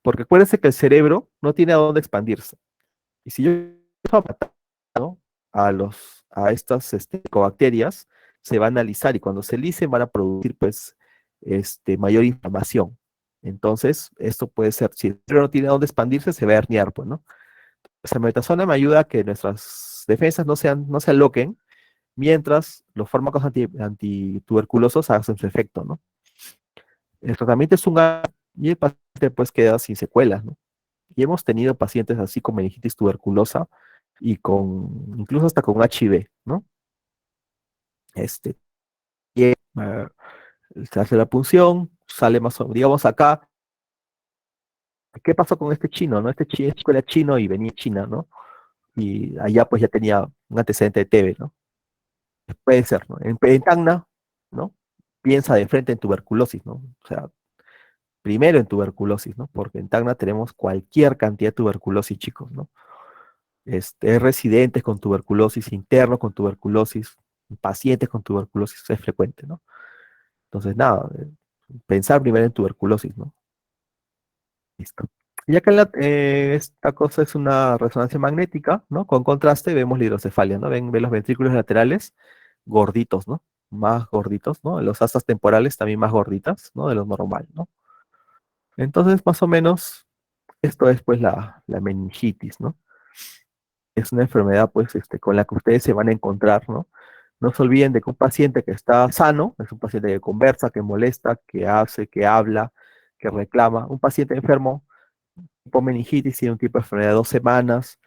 acuérdense que el cerebro no tiene a dónde expandirse. Y si yo empiezo a matar, ¿no? a estas ecobacterias, se van a alisar y cuando se alicen van a producir pues mayor inflamación. Entonces, esto puede ser, si el cerebro no tiene a dónde expandirse, se va a herniar, pues, ¿no? Esa metasona me ayuda a que nuestras defensas no se aloquen mientras los fármacos antituberculosos hacen su efecto, ¿no? El tratamiento es un año y el paciente pues queda sin secuelas, ¿no? Y hemos tenido pacientes así con meningitis tuberculosa y incluso hasta con HIV, ¿no? Este, se hace la punción, sale más o menos, digamos acá, ¿qué pasó con este chino, no? Este chico era chino y venía de China, ¿no? Y allá pues ya tenía un antecedente de TB, ¿no? Puede ser, ¿no? En Tacna, ¿no? Piensa de frente en tuberculosis, ¿no? O sea, primero en tuberculosis, ¿no? Porque en Tacna tenemos cualquier cantidad de tuberculosis, chicos, ¿no? Residentes con tuberculosis, internos con tuberculosis, pacientes con tuberculosis es frecuente, ¿no? Entonces, nada, pensar primero en tuberculosis, ¿no? Listo. Y acá esta cosa es una resonancia magnética, ¿no? Con contraste vemos la hidrocefalia, ¿no? Ven los ventrículos laterales gorditos, ¿no? Más gorditos, ¿no? Los asas temporales también más gorditas, ¿no? De lo normal, ¿no? Entonces, más o menos, esto es pues la meningitis, ¿no? Es una enfermedad pues con la que ustedes se van a encontrar, ¿no? No se olviden de que un paciente que está sano es un paciente que conversa, que molesta, que hace, que habla, que reclama. Un paciente enfermo, tipo meningitis, tiene un tipo de enfermedad de 2 semanas,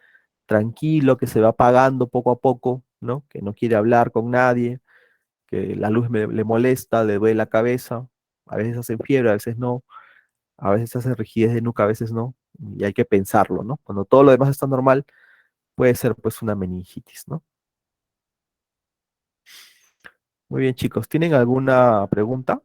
tranquilo, que se va apagando poco a poco, ¿no? Que no quiere hablar con nadie, que la luz le molesta, le duele la cabeza, a veces hacen fiebre, a veces no, a veces hace rigidez de nuca, a veces no, y hay que pensarlo, ¿no? Cuando todo lo demás está normal, puede ser pues una meningitis, ¿no? Muy bien, chicos. ¿Tienen alguna pregunta?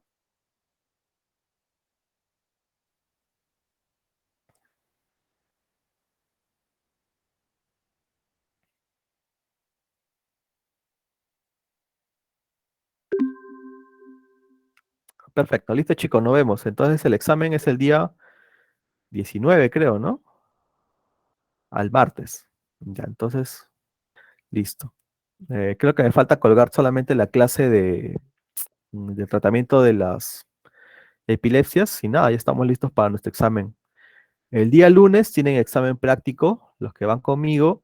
Perfecto. Listo, chicos. Nos vemos. Entonces el examen es el día 19, creo, ¿no? Al martes. Ya, entonces, listo. Creo que me falta colgar solamente la clase de tratamiento de las epilepsias y nada, ya estamos listos para nuestro examen. El día lunes tienen examen práctico, los que van conmigo,